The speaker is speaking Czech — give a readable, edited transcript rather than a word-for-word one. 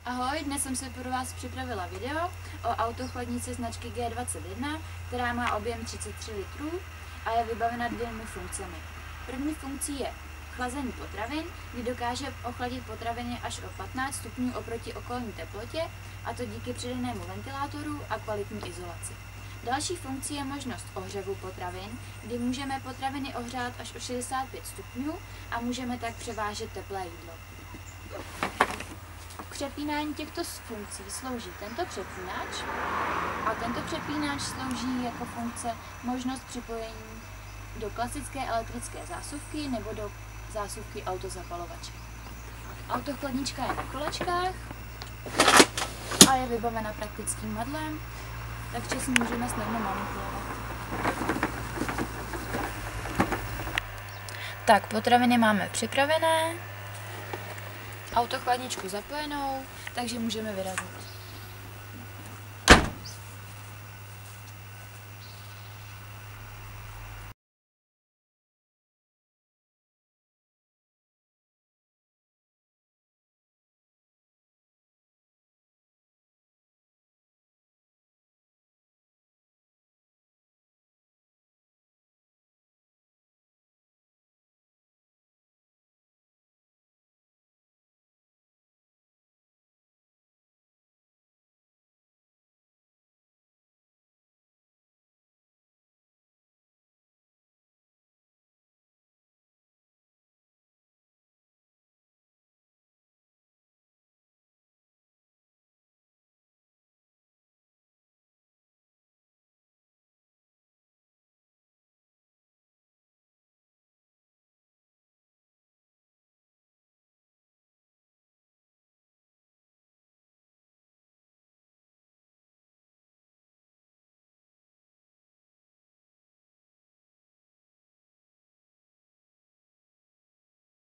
Ahoj, dnes jsem si pro vás připravila video o autochladnici značky G21, která má objem 33 litrů a je vybavena dvěma funkcemi. První funkcí je chlazení potravin, kdy dokáže ochladit potraviny až o 15 stupňů oproti okolní teplotě, a to díky přidanému ventilátoru a kvalitní izolaci. Další funkcí je možnost ohřevu potravin, kdy můžeme potraviny ohřát až o 65 stupňů a můžeme tak převážet teplé jídlo. K přepínání těchto funkcí slouží tento přepínač a tento přepínač slouží jako funkce možnost připojení do klasické elektrické zásuvky nebo do zásuvky autozapalovače. Autochladnička je na kolečkách a je vybavena praktickým madlem, takže si můžeme snadno manipulovat. Tak, potraviny máme připravené, autochladničku zapojenou, takže můžeme vyrazit.